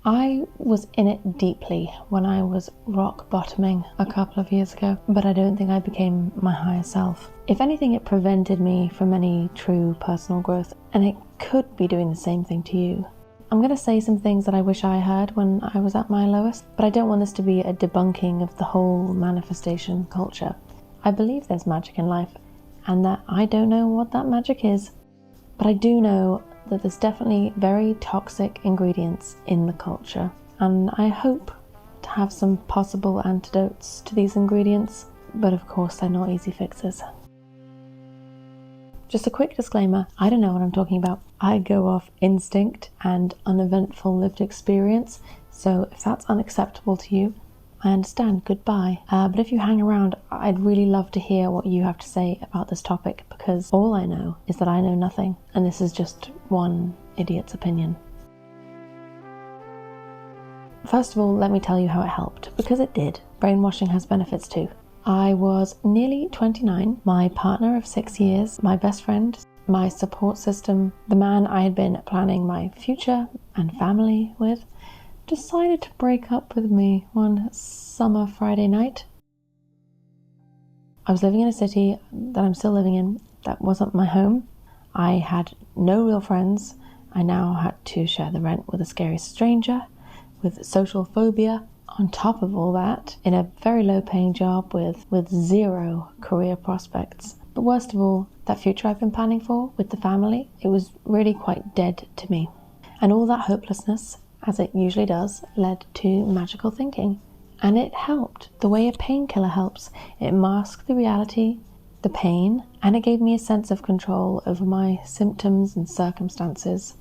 I was in it deeply when I was rock bottoming a couple of years ago, but I don't think I became my higher self. If anything, it prevented me from any true personal growth, and it could be doing the same thing to you. I'm going to say some things that I wish I heard when I was at my lowest, but I don't want this to be a debunking of the whole manifestation culture. I believe there's magic in life, and that I don't know what that magic is, but I do know that there's definitely very toxic ingredients in the culture, and I hope to have some possible antidotes to these ingredients, but of course they're not easy fixes. Just a quick disclaimer, I don't know what I'm talking about. I go off instinct and uneventful lived experience, so if that's unacceptable to you, I understand, goodbye. But if you hang around, I'd really love to hear what you have to say about this topic, because all I know is that I know nothing, and this is just one idiot's opinion. First of all, let me tell you how it helped, because it did. Brainwashing has benefits too. I was nearly 29, my partner of 6 years, my best friend, my support system, the man I had been planning my future and family with, decided to break up with me one summer Friday night. I was living in a city that I'm still living in that wasn't my home. I had no real friends. I now had to share the rent with a scary stranger, with social phobia on top of all that, in a very low paying job with zero career prospects. But worst of all, that future I've been planning for with the family, it was really quite dead to me. And all that hopelessness, as it usually does, led to magical thinking. And it helped, the way a painkiller helps. It masked the reality, the pain, and it gave me a sense of control over my symptoms and circumstances.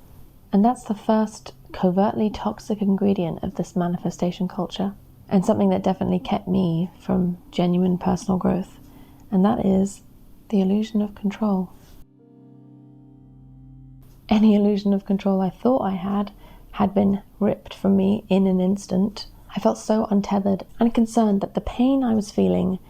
And that's the first covertly toxic ingredient of this manifestation culture, and something that definitely kept me from genuine personal growth, and that is the illusion of control. Any illusion of control I thought I had been ripped from me in an instant. I felt so untethered and concerned that the pain I was feeling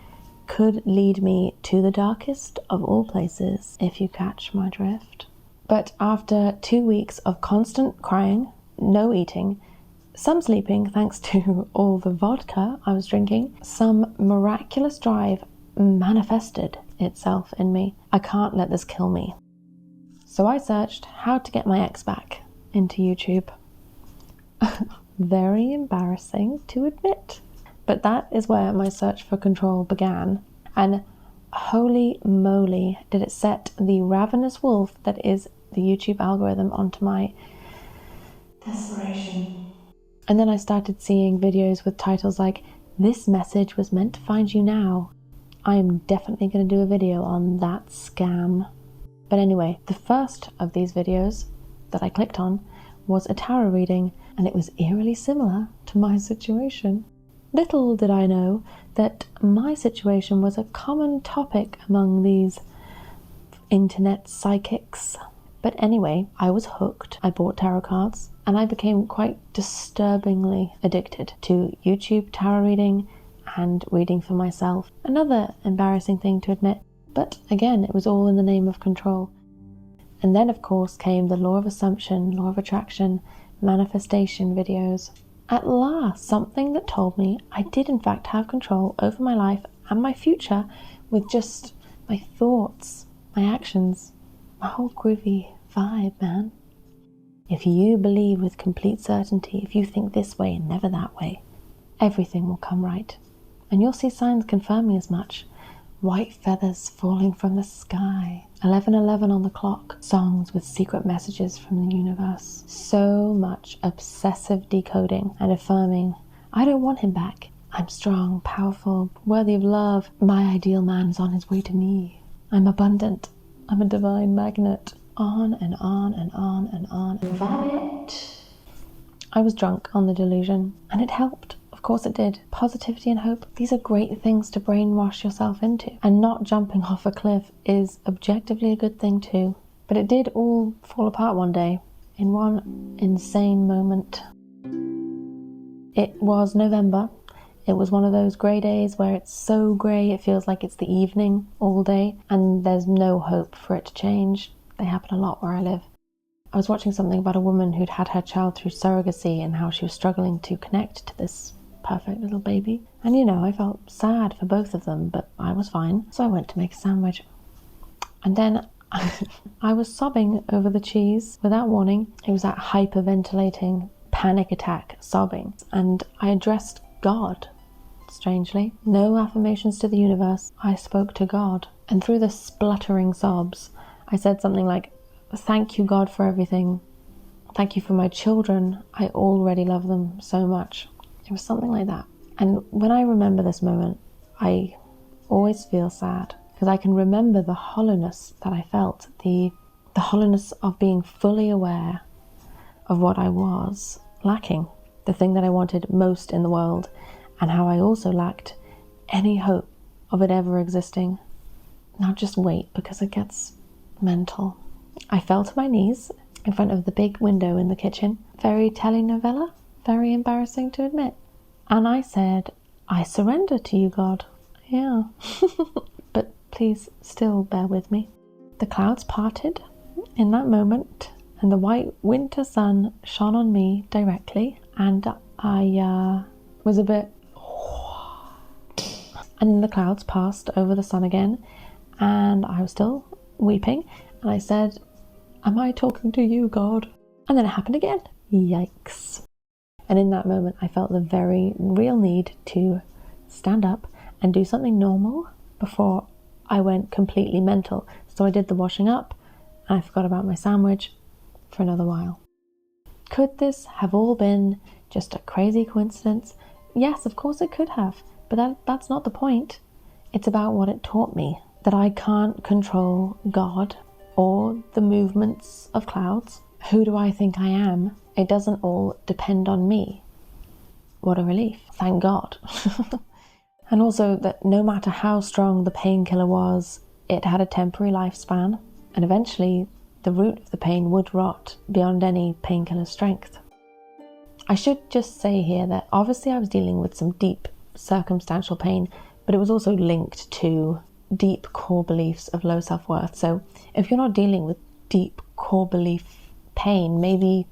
could lead me to the darkest of all places, if you catch my drift. But after 2 weeks of constant crying, no eating, some sleeping thanks to all the vodka I was drinking, some miraculous drive manifested itself in me. I can't let this kill me. So I searched how to get my ex back into YouTube. Very embarrassing to admit. But that is where my search for control began. And holy moly, did it set the ravenous wolf that is the YouTube algorithm onto my desperation. And then I started seeing videos with titles like, "This message was meant to find you now." I am definitely going to do a video on that scam. But anyway, the first of these videos that I clicked on was a tarot reading, and it was eerily similar to my situation. Little did I know that my situation was a common topic among these internet psychics. But anyway, I was hooked. I bought tarot cards, and I became quite disturbingly addicted to YouTube tarot reading and reading for myself. Another embarrassing thing to admit, but again, it was all in the name of control. And then, of course, came the law of assumption, law of attraction, manifestation videos. At last, something that told me I did in fact have control over my life and my future with just my thoughts, my actions, my whole groovy vibe, man. If you believe with complete certainty, if you think this way and never that way, everything will come right. And you'll see signs confirming as much. White feathers falling from the sky, 11:11 on the clock, songs with secret messages from the universe. So much obsessive decoding and affirming, I don't want him back. I'm strong, powerful, worthy of love. My ideal man's on his way to me. I'm abundant. I'm a divine magnet. On and on and on and on. Vomit. I was drunk on the delusion, and it helped. Of course it did. Positivity and hope, these are great things to brainwash yourself into. And not jumping off a cliff is objectively a good thing too. But it did all fall apart one day, in one insane moment. It was November. It was one of those grey days where it's so grey it feels like it's the evening all day, and there's no hope for it to change. They happen a lot where I live. I was watching something about a woman who'd had her child through surrogacy and how she was struggling to connect to this perfect little baby. And I felt sad for both of them, but I was fine. So I went to make a sandwich. And then I was sobbing over the cheese without warning. It was that hyperventilating, panic attack sobbing. And I addressed God, strangely. No affirmations to the universe. I spoke to God. And through the spluttering sobs, I said something like, "Thank you, God, for everything. Thank you for my children. I already love them so much." It was something like that. And when I remember this moment, I always feel sad because I can remember the hollowness that I felt, the hollowness of being fully aware of what I was lacking, the thing that I wanted most in the world, and how I also lacked any hope of it ever existing. Now just wait, because it gets mental. I fell to my knees in front of the big window in the kitchen. Very telenovela, very embarrassing to admit. And I said, "I surrender to you, God." Yeah. But please still bear with me. The clouds parted in that moment, and the white winter sun shone on me directly, and I was a bit... And then the clouds passed over the sun again, and I was still weeping, and I said, "Am I talking to you, God?" And then it happened again. Yikes. And in that moment, I felt the very real need to stand up and do something normal before I went completely mental. So I did the washing up, and I forgot about my sandwich for another while. Could this have all been just a crazy coincidence? Yes, of course it could have, but that's not the point. It's about what it taught me, that I can't control God or the movements of clouds. Who do I think I am? It doesn't all depend on me. What a relief. Thank God. And also that no matter how strong the painkiller was, it had a temporary lifespan, and eventually the root of the pain would rot beyond any painkiller's strength. I should just say here that obviously I was dealing with some deep circumstantial pain, but it was also linked to deep core beliefs of low self-worth. So if you're not dealing with deep core belief pain, maybe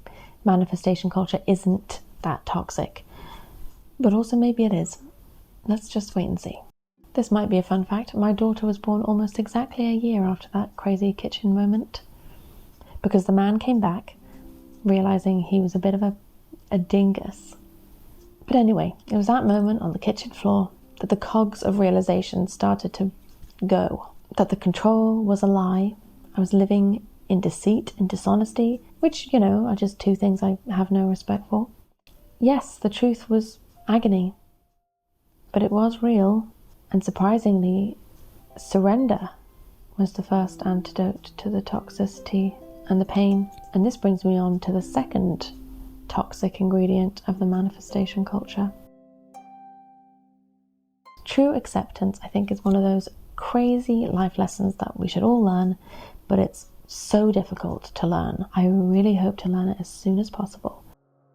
manifestation culture isn't that toxic. But also maybe it is. Let's just wait and see. This might be a fun fact. My daughter was born almost exactly a year after that crazy kitchen moment, because the man came back realizing he was a bit of a dingus. But anyway, it was that moment on the kitchen floor that the cogs of realization started to go. That the control was a lie. I was living in deceit and dishonesty, which, are just two things I have no respect for. Yes, the truth was agony, but it was real, and surprisingly, surrender was the first antidote to the toxicity and the pain. And this brings me on to the second toxic ingredient of the manifestation culture. True acceptance, I think, is one of those crazy life lessons that we should all learn, but it's so difficult to learn. I really hope to learn it as soon as possible.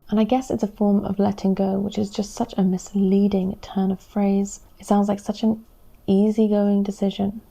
And I guess it's a form of letting go, which is just such a misleading turn of phrase. It sounds like such an easygoing decision.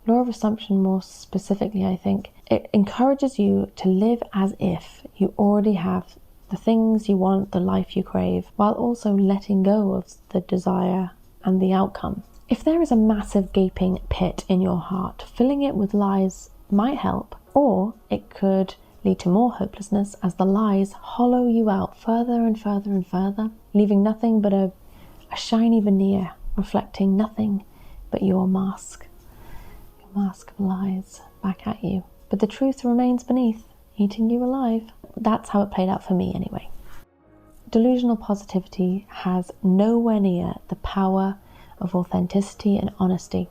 Law of assumption, more specifically, I think, it encourages you to live as if you already have the things you want, the life you crave, while also letting go of the desire and the outcome. If there is a massive gaping pit in your heart, filling it with lies might help, or it could lead to more hopelessness as the lies hollow you out further and further and further, leaving nothing but a shiny veneer reflecting nothing but your mask of lies back at you. But the truth remains beneath, eating you alive. That's how it played out for me anyway. Delusional positivity has nowhere near the power of authenticity and honesty.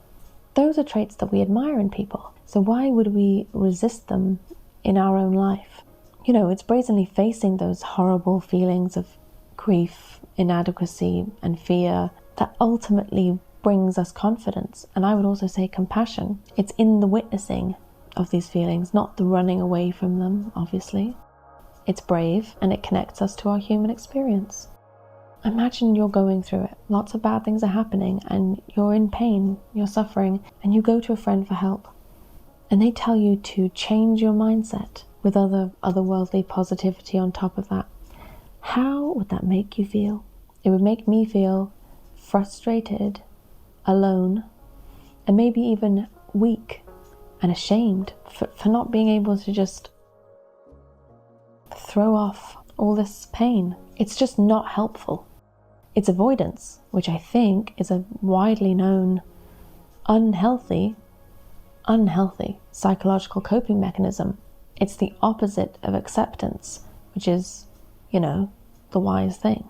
Those are traits that we admire in people, so why would we resist them in our own life? It's brazenly facing those horrible feelings of grief, inadequacy, and fear that ultimately brings us confidence, and I would also say compassion. It's in the witnessing of these feelings, not the running away from them, obviously. It's brave, and it connects us to our human experience. Imagine you're going through it. Lots of bad things are happening, and you're in pain, you're suffering, and you go to a friend for help. And they tell you to change your mindset with otherworldly positivity on top of that, how would that make you feel? It would make me feel frustrated, alone, and maybe even weak and ashamed for not being able to just throw off all this pain. It's just not helpful. It's avoidance, which I think is a widely known unhealthy psychological coping mechanism. It's the opposite of acceptance, which is, the wise thing.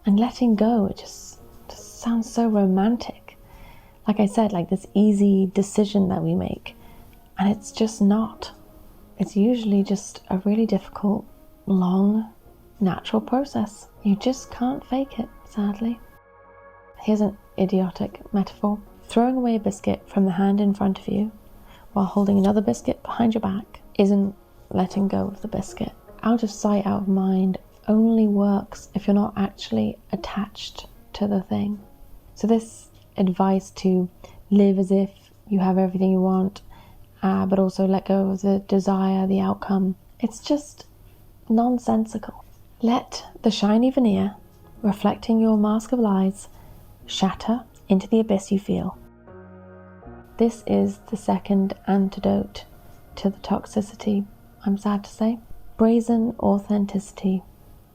And letting go, it just sounds so romantic. Like I said, like this easy decision that we make. And it's just not. It's usually just a really difficult, long, natural process. You just can't fake it, sadly. Here's an idiotic metaphor. Throwing away a biscuit from the hand in front of you while holding another biscuit behind your back isn't letting go of the biscuit. Out of sight, out of mind only works if you're not actually attached to the thing. So this advice to live as if you have everything you want, but also let go of the desire, the outcome, it's just nonsensical. Let the shiny veneer, reflecting your mask of lies, shatter into the abyss you feel. This is the second antidote to the toxicity, I'm sad to say. Brazen authenticity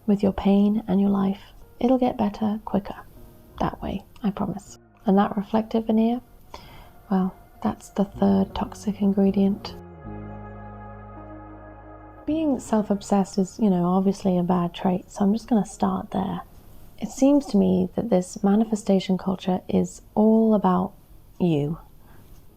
with your pain and your life. It'll get better quicker that way, I promise. And that reflective veneer, well, that's the third toxic ingredient. Being self-obsessed is, obviously a bad trait, so I'm just going to start there. It seems to me that this manifestation culture is all about you.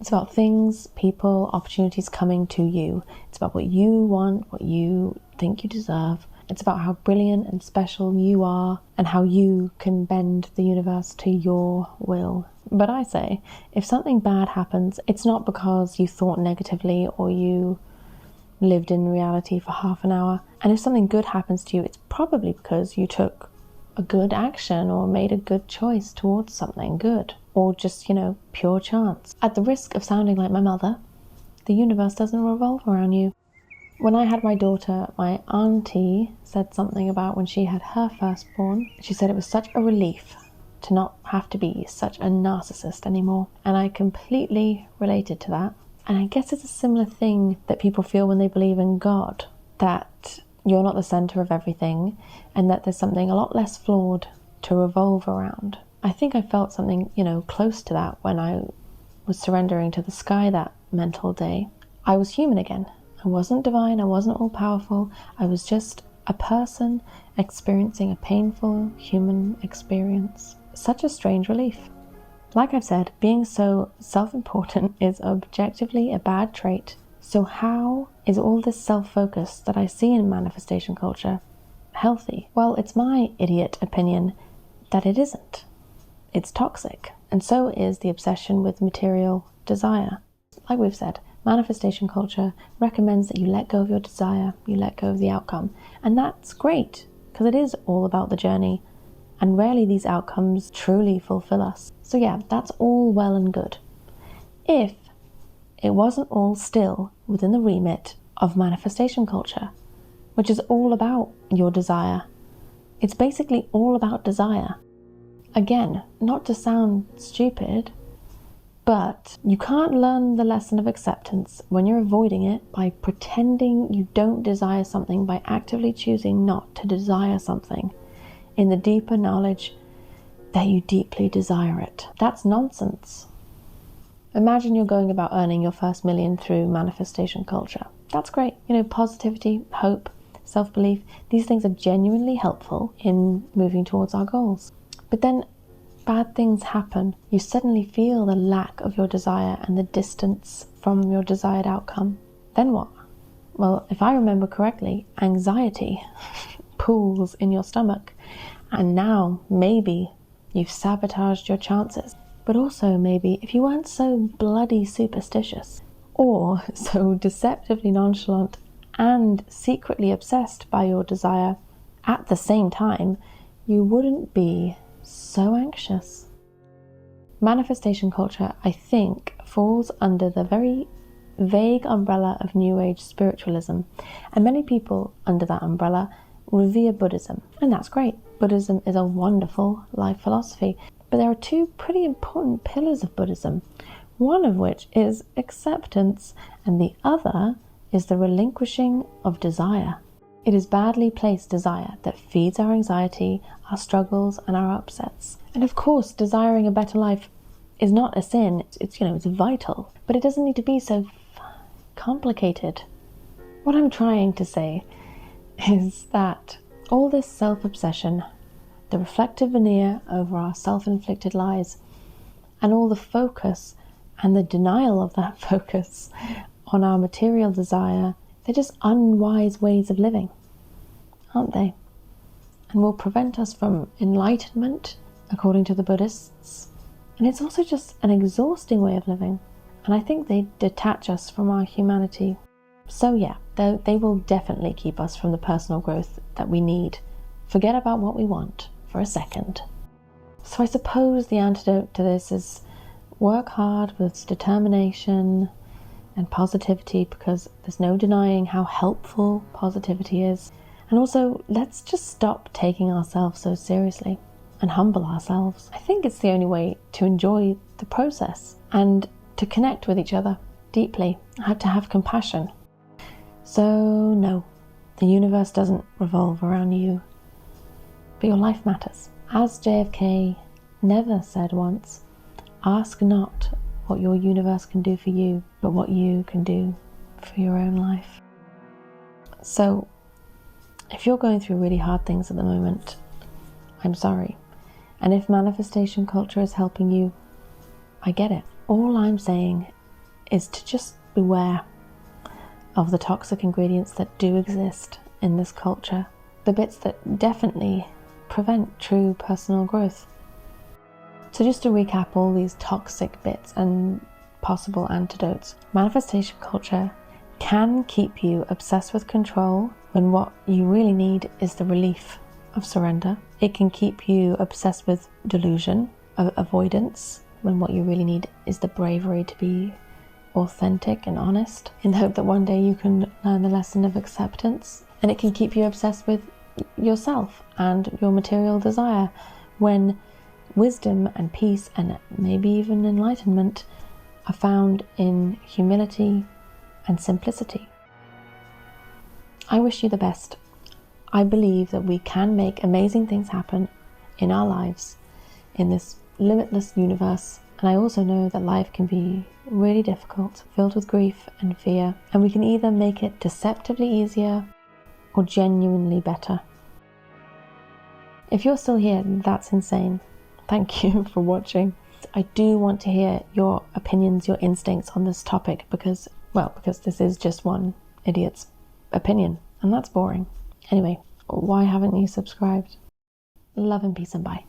It's about things, people, opportunities coming to you. It's about what you want, what you think you deserve. It's about how brilliant and special you are and how you can bend the universe to your will. But I say, if something bad happens, it's not because you thought negatively or you lived in reality for half an hour. And if something good happens to you, it's probably because you took a good action or made a good choice towards something good. Or just, pure chance. At the risk of sounding like my mother, the universe doesn't revolve around you. When I had my daughter, my auntie said something about when she had her firstborn. She said it was such a relief to not have to be such a narcissist anymore. And I completely related to that. And I guess it's a similar thing that people feel when they believe in God, that you're not the center of everything and that there's something a lot less flawed to revolve around. I think I felt something, close to that when I was surrendering to the sky that mental day. I was human again. I wasn't divine, I wasn't all-powerful. I was just a person experiencing a painful human experience. Such a strange relief. Like I've said, being so self-important is objectively a bad trait. So how is all this self-focus that I see in manifestation culture healthy? Well, it's my idiot opinion that it isn't. It's toxic, and so is the obsession with material desire. Like we've said, manifestation culture recommends that you let go of your desire, you let go of the outcome, and that's great, because it is all about the journey, and rarely these outcomes truly fulfill us. So yeah, that's all well and good. If it wasn't all still within the remit of manifestation culture, which is all about your desire. It's basically all about desire. Again, not to sound stupid, but you can't learn the lesson of acceptance when you're avoiding it by pretending you don't desire something, by actively choosing not to desire something in the deeper knowledge that you deeply desire it. That's nonsense. Imagine you're going about earning your first million through manifestation culture. That's great. Positivity, hope, self-belief, these things are genuinely helpful in moving towards our goals. But then bad things happen. You suddenly feel the lack of your desire and the distance from your desired outcome. Then what? Well, if I remember correctly, anxiety pools in your stomach. And now maybe you've sabotaged your chances. But also maybe if you weren't so bloody superstitious or so deceptively nonchalant and secretly obsessed by your desire at the same time, you wouldn't be so anxious. Manifestation culture, I think, falls under the very vague umbrella of New Age spiritualism, and many people under that umbrella revere Buddhism, and that's great. Buddhism is a wonderful life philosophy, but there are two pretty important pillars of Buddhism, one of which is acceptance, and the other is the relinquishing of desire. It is badly placed desire that feeds our anxiety, our struggles, and our upsets. And of course, desiring a better life is not a sin. It's vital, but it doesn't need to be so complicated. What I'm trying to say is that all this self-obsession, the reflective veneer over our self-inflicted lies, and all the focus and the denial of that focus on our material desire, they're just unwise ways of living, aren't they? And will prevent us from enlightenment, according to the Buddhists. And it's also just an exhausting way of living. And I think they detach us from our humanity. So yeah, they will definitely keep us from the personal growth that we need. Forget about what we want for a second. So I suppose the antidote to this is work hard with determination and positivity, because there's no denying how helpful positivity is. And also, let's just stop taking ourselves so seriously and humble ourselves. I think it's the only way to enjoy the process and to connect with each other deeply. I have to have compassion. So no, the universe doesn't revolve around you, but your life matters. As JFK never said once, ask not what your universe can do for you, but what you can do for your own life. So if you're going through really hard things at the moment, I'm sorry. And if manifestation culture is helping you, I get it. All I'm saying is to just beware of the toxic ingredients that do exist in this culture, the bits that definitely prevent true personal growth. So just to recap all these toxic bits and possible antidotes, manifestation culture can keep you obsessed with control when what you really need is the relief of surrender. It can keep you obsessed with delusion, avoidance, when what you really need is the bravery to be authentic and honest, in the hope that one day you can learn the lesson of acceptance. And it can keep you obsessed with yourself and your material desire, when wisdom and peace and maybe even enlightenment are found in humility and simplicity. I wish you the best. I believe that we can make amazing things happen in our lives, in this limitless universe. And I also know that life can be really difficult, filled with grief and fear, and we can either make it deceptively easier or genuinely better. If you're still here, that's insane. Thank you for watching. I do want to hear your opinions, your instincts on this topic, because this is just one idiot's opinion, and that's boring. Anyway, why haven't you subscribed? Love and peace and bye.